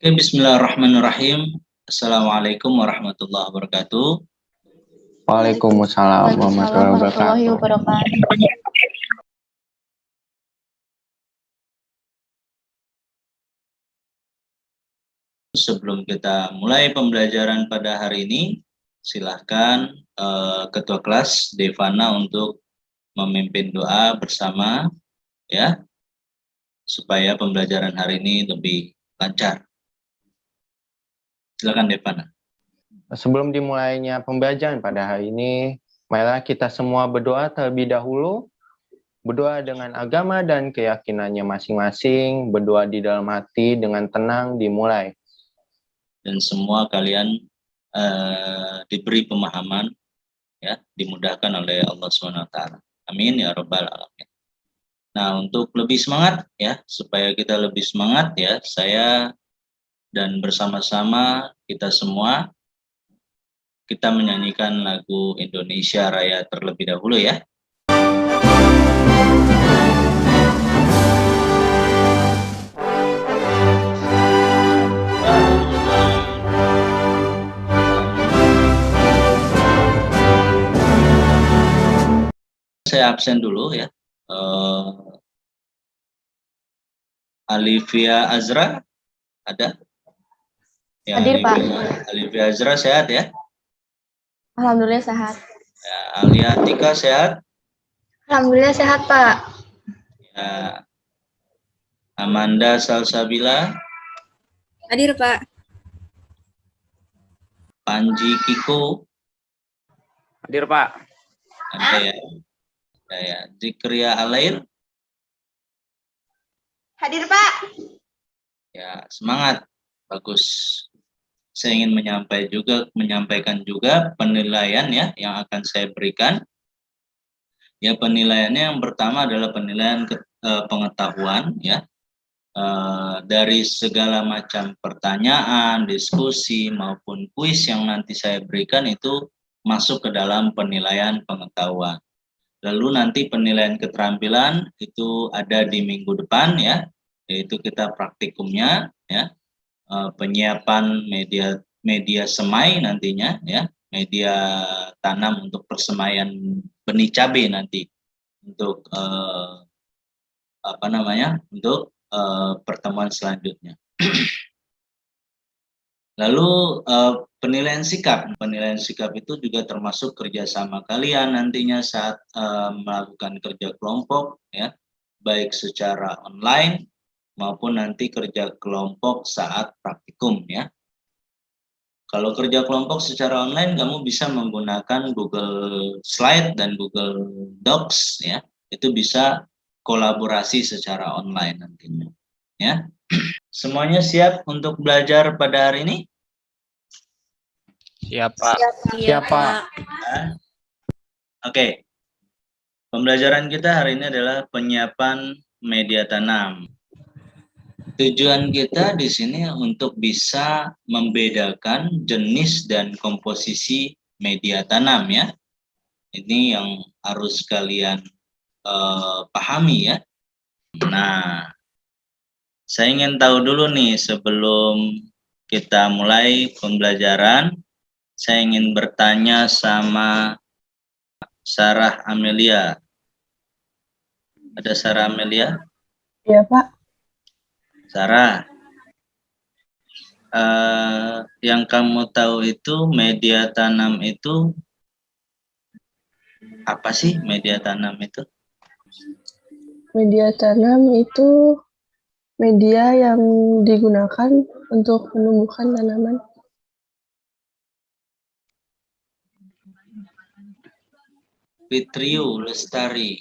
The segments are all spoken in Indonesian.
Oke, bismillahirrahmanirrahim. Assalamualaikum warahmatullahi wabarakatuh. Waalaikumsalam warahmatullahi wabarakatuh. Sebelum kita mulai pembelajaran pada hari ini, silahkan Ketua Kelas Devana untuk memimpin doa bersama, ya, supaya pembelajaran hari ini lebih lancar. Silakan Devana. Sebelum dimulainya pembelajaran pada hari ini, marilah kita semua berdoa terlebih dahulu. Berdoa dengan agama dan keyakinannya masing-masing, berdoa di dalam hati dengan tenang dimulai. Dan semua kalian diberi pemahaman, ya, dimudahkan oleh Allah SWT. Amin ya rabbal alamin. Nah, untuk lebih semangat, ya, supaya kita lebih semangat, ya, saya dan bersama-sama kita semua kita menyanyikan lagu Indonesia Raya terlebih dahulu, ya. Saya absen dulu, ya. Alivia Azra ada? Ya, Hadir, Pak. Alivia Azra sehat, ya? Alhamdulillah sehat. Ya, Alia Tika sehat? Alhamdulillah sehat, Pak. Ya. Amanda Salsabila? Hadir, Pak. Panji Kiko? Hadir, Pak. Ada, ya? Ya. Zikria Alair? Hadir, Pak. Ya, semangat. Bagus. Saya ingin menyampaikan juga penilaian, ya, yang akan saya berikan. Ya, penilaiannya yang pertama adalah penilaian pengetahuan, ya. Dari segala macam pertanyaan, diskusi maupun kuis yang nanti saya berikan itu masuk ke dalam penilaian pengetahuan. Lalu nanti penilaian keterampilan itu ada di minggu depan, ya, yaitu kita praktikumnya, ya. Penyiapan media semai nantinya, ya, media tanam untuk persemaian benih cabai nanti untuk untuk pertemuan selanjutnya. Lalu penilaian sikap itu juga termasuk kerjasama kalian nantinya saat melakukan kerja kelompok, ya, baik secara online maupun nanti kerja kelompok saat praktikum, ya. Kalau kerja kelompok secara online, kamu bisa menggunakan Google Slide dan Google Docs, ya. Itu bisa kolaborasi secara online nantinya, ya. Semuanya siap untuk belajar pada hari ini? Siap, Pak. Siap, Pak. Oke. Pembelajaran kita hari ini adalah penyiapan media tanam. Tujuan kita di sini untuk bisa membedakan jenis dan komposisi media tanam, ya. Ini yang harus kalian pahami, ya. Nah, saya ingin tahu dulu nih sebelum kita mulai pembelajaran, saya ingin bertanya sama Sarah Amelia. Ada Sarah Amelia? Iya, Pak. Sarah, yang kamu tahu itu media tanam itu apa sih media tanam itu? Media tanam itu media yang digunakan untuk menumbuhkan tanaman. Fitriu Lestari.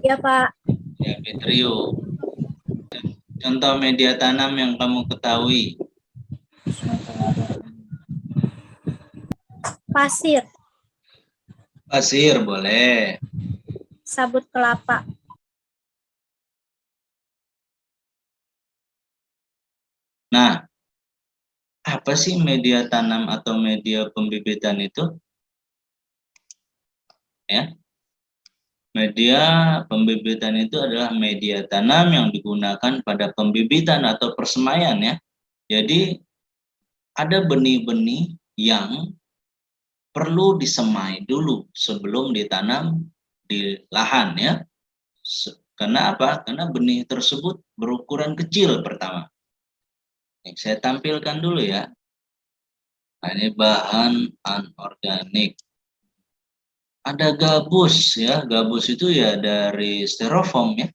Iya, Pak. Ya, Fitriu. Contoh media tanam yang kamu ketahui. Pasir. Pasir boleh. Sabut kelapa. Nah, apa sih media tanam atau media pembibitan itu? Ya. Media pembibitan itu adalah media tanam yang digunakan pada pembibitan atau persemaian, ya. Jadi ada benih-benih yang perlu disemai dulu sebelum ditanam di lahan ya. Karena apa? Karena benih tersebut berukuran kecil pertama. Nih, saya tampilkan dulu ya. Nah, ini bahan anorganik. Ada gabus ya. Gabus itu ya dari styrofoam ya.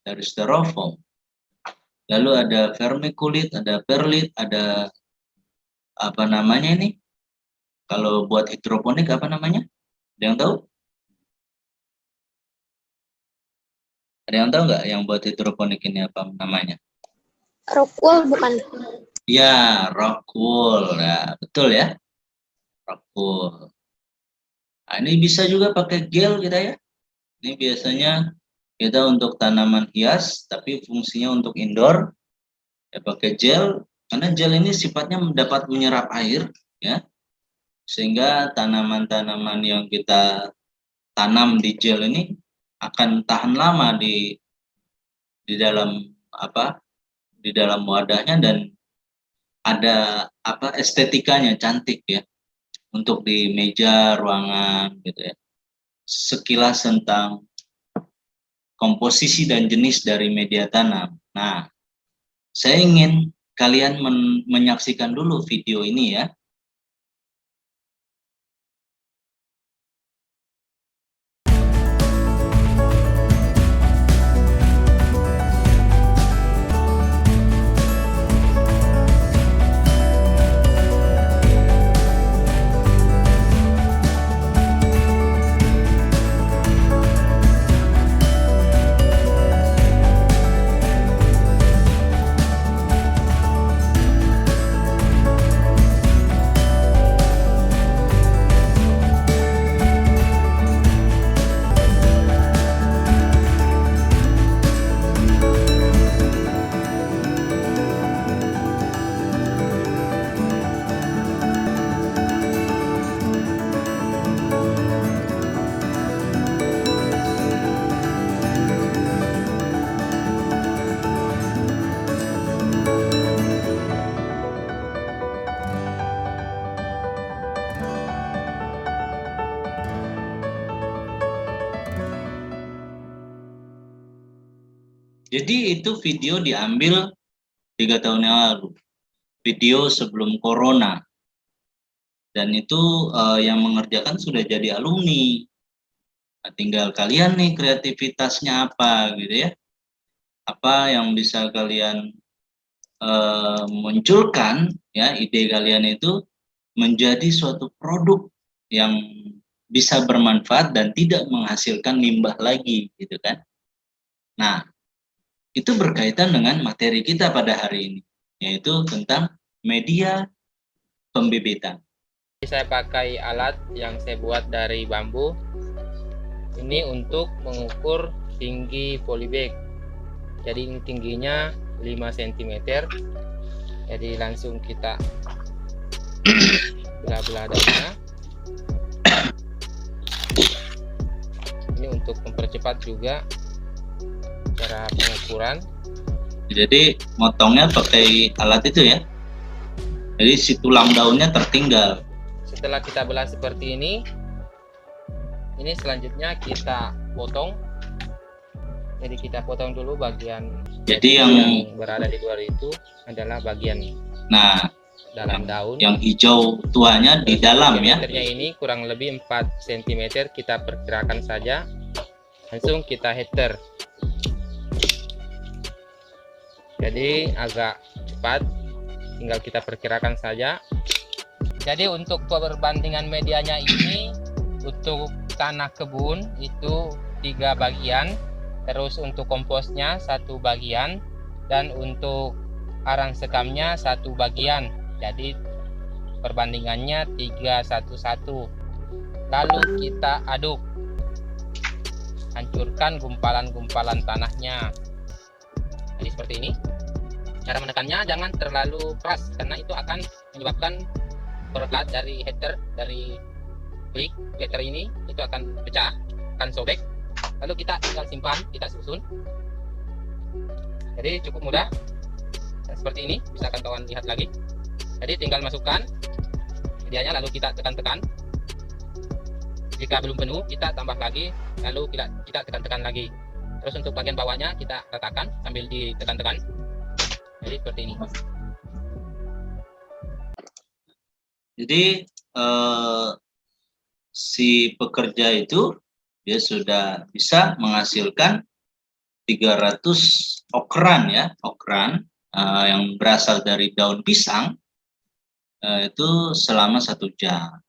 Dari styrofoam. Lalu ada vermiculit, ada perlit, ada apa namanya ini? Kalau buat hidroponik apa namanya? Ada yang tahu? Ada yang tahu nggak yang buat hidroponik ini apa namanya? Rockwool bukan? Ya, rock wool. Ya, betul ya. Rock wool. Nah, ini bisa juga pakai gel kita ya. Ini biasanya kita untuk tanaman hias, tapi fungsinya untuk indoor. Ya pakai gel, karena gel ini sifatnya dapat menyerap air, ya. Sehingga tanaman-tanaman yang kita tanam di gel ini akan tahan lama di dalam apa? Di dalam wadahnya dan ada apa estetikanya cantik ya untuk di meja ruangan gitu ya. Sekilas tentang komposisi dan jenis dari media tanam. Nah, saya ingin kalian menyaksikan dulu video ini ya. Jadi itu video diambil 3 tahun yang lalu, video sebelum corona. Dan itu yang mengerjakan sudah jadi alumni. Nah, tinggal kalian nih kreativitasnya apa gitu ya. Apa yang bisa kalian munculkan ya, ide kalian itu menjadi suatu produk yang bisa bermanfaat dan tidak menghasilkan limbah lagi gitu kan. Nah, itu berkaitan dengan materi kita pada hari ini, yaitu tentang media pembibitan. Saya pakai alat yang saya buat dari bambu. Ini untuk mengukur tinggi polybag. Jadi ini tingginya 5 cm. Jadi langsung kita belah-belah daunnya. Ini untuk mempercepat juga cara pengukuran. Jadi motongnya pakai alat itu ya. Jadi si tulang daunnya tertinggal. Setelah kita belah seperti ini selanjutnya kita potong. Jadi kita potong dulu bagian. Jadi yang yang berada di luar itu adalah bagian dalam daun. Yang hijau tuanya di dalam ya. Diameternya ini kurang lebih 4 cm, kita perkirakan saja. Langsung kita heater. Jadi agak cepat, tinggal kita perkirakan saja. Jadi untuk perbandingan medianya ini, untuk tanah kebun itu 3 bagian, terus untuk komposnya 1 bagian, dan untuk arang sekamnya 1 bagian. Jadi perbandingannya 3:1:1. Lalu kita aduk, hancurkan gumpalan-gumpalan tanahnya. Jadi seperti ini. Cara menekannya jangan terlalu keras, karena itu akan menyebabkan perekat dari header, dari header ini itu akan pecah, akan sobek. Lalu kita tinggal simpan, kita susun. Jadi cukup mudah. seperti ini, bisa kawan lihat lagi. Jadi tinggal masukkan medianya, lalu kita tekan-tekan. Jika belum penuh, kita tambah lagi, lalu kita tekan-tekan lagi. Terus untuk bagian bawahnya kita ratakan sambil ditekan-tekan. Jadi seperti ini. Jadi si pekerja itu dia sudah bisa menghasilkan 300 okran ya, okran yang berasal dari daun pisang itu selama 1 jam.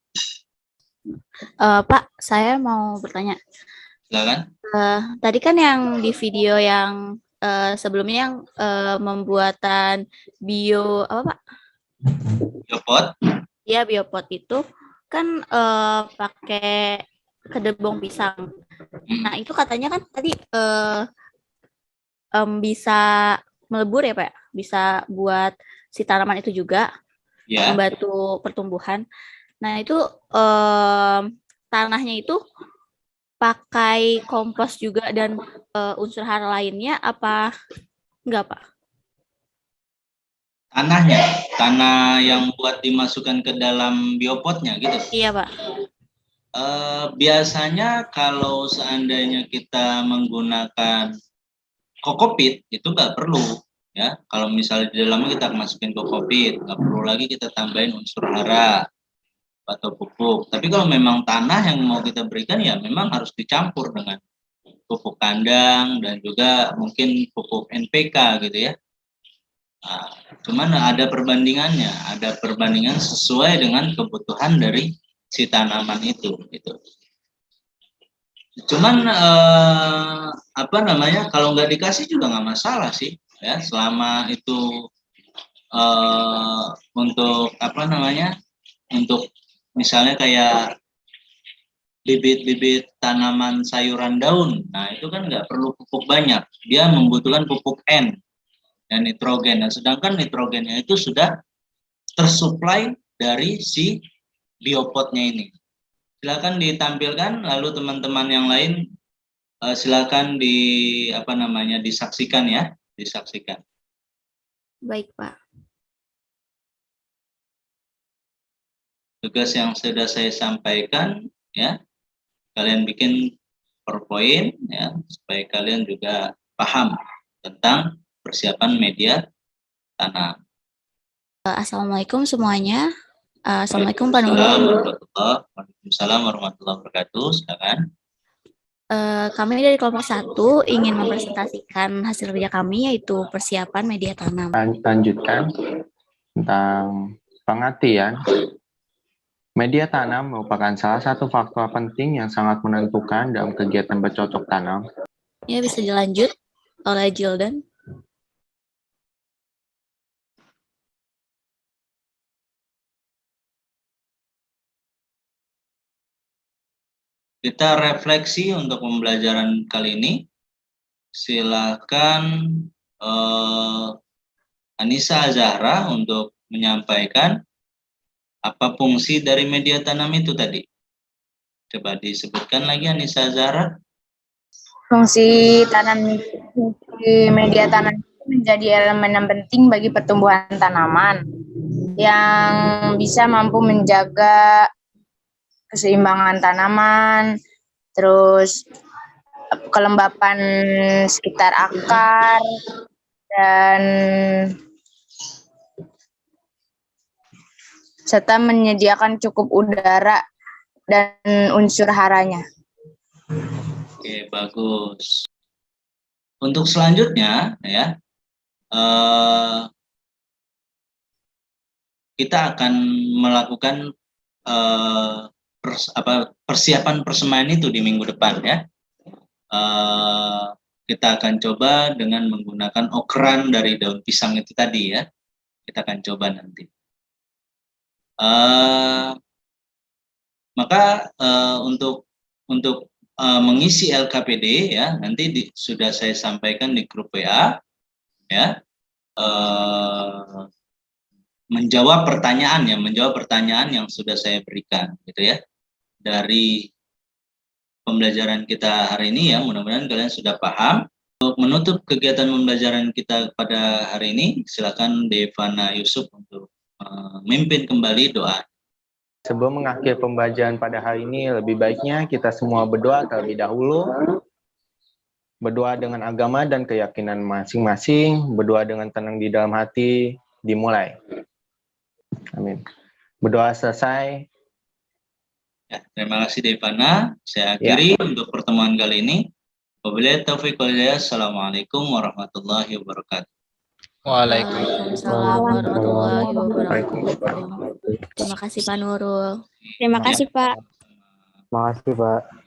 Pak, saya mau bertanya. Silakan. Tadi kan yang di video yang sebelumnya yang pembuatan apa Pak? Biopot. Iya, biopot itu kan pakai kedebong pisang. Nah, itu katanya kan tadi bisa melebur ya Pak? Bisa buat si tanaman itu juga, Ya. membantu pertumbuhan. Nah, itu tanahnya itu pakai kompos juga dan unsur hara lainnya apa enggak, Pak? Tanahnya, tanah yang buat dimasukkan ke dalam biopotnya gitu. Iya, Pak. Biasanya kalau seandainya kita menggunakan kokopit itu nggak perlu ya. Kalau misalnya di dalamnya kita masukin kokopit, nggak perlu lagi kita tambahin unsur hara atau pupuk. Tapi kalau memang tanah yang mau kita berikan ya memang harus dicampur dengan pupuk kandang dan juga mungkin pupuk NPK gitu ya. Nah, cuman ada perbandingan sesuai dengan kebutuhan dari si tanaman itu gitu. Cuman kalau nggak dikasih juga nggak masalah sih ya, selama itu untuk misalnya kayak bibit-bibit tanaman sayuran daun, nah itu kan nggak perlu pupuk banyak, dia membutuhkan pupuk N dan nitrogen. Nah, sedangkan nitrogennya itu sudah tersuplai dari si biopotnya ini. Silakan ditampilkan, lalu teman-teman yang lain silakan disaksikan ya, disaksikan. Baik, Pak. Tugas yang sudah saya sampaikan ya, kalian bikin PowerPoint ya, supaya kalian juga paham tentang persiapan media tanam. Assalamualaikum semuanya. Assalamualaikum Pak Nurul. Waalaikumsalam warahmatullahi wabarakatuh. Silakan. Kami dari kelompok 1 ingin mempresentasikan hasil kerja kami, yaitu persiapan media tanam. Lanjutkan tentang pengertian. Media tanam merupakan salah satu faktor penting yang sangat menentukan dalam kegiatan bercocok tanam. Ya, bisa dilanjut oleh Jildan. Kita refleksi untuk pembelajaran kali ini. Silakan Anissa Zahra untuk menyampaikan apa fungsi dari media tanam itu tadi. Coba disebutkan lagi Anissa Zahra. Fungsi media tanam itu menjadi elemen yang penting bagi pertumbuhan tanaman yang bisa mampu menjaga keseimbangan tanaman, terus kelembapan sekitar akar, dan serta menyediakan cukup udara dan unsur haranya. Oke, bagus. Untuk selanjutnya ya, kita akan melakukan persiapan persemaian itu di minggu depan ya. Kita akan coba dengan menggunakan okran dari daun pisang itu tadi ya. Kita akan coba nanti. Maka untuk mengisi LKPD ya, nanti sudah saya sampaikan di grup WA ya, menjawab pertanyaan yang sudah saya berikan gitu ya, dari pembelajaran kita hari ini ya. Mudah-mudahan kalian sudah paham. Untuk menutup kegiatan pembelajaran kita pada hari ini, silakan Devana Yusuf untuk memimpin kembali doa. Sebelum mengakhiri pembelajaran pada hari ini, lebih baiknya kita semua berdoa terlebih dahulu. Berdoa dengan agama dan keyakinan masing-masing, berdoa dengan tenang di dalam hati, dimulai. Amin. Berdoa selesai. Ya, terima kasih Devana. Saya akhiri untuk pertemuan kali ini. Wabillahi taufiq wal hidayah. Assalamualaikum warahmatullahi wabarakatuh. Waalaikumsalam warahmatullahi wabarakatuh. Terima kasih Pak Nurul. Terima kasih, Pak. Terima kasih, Pak.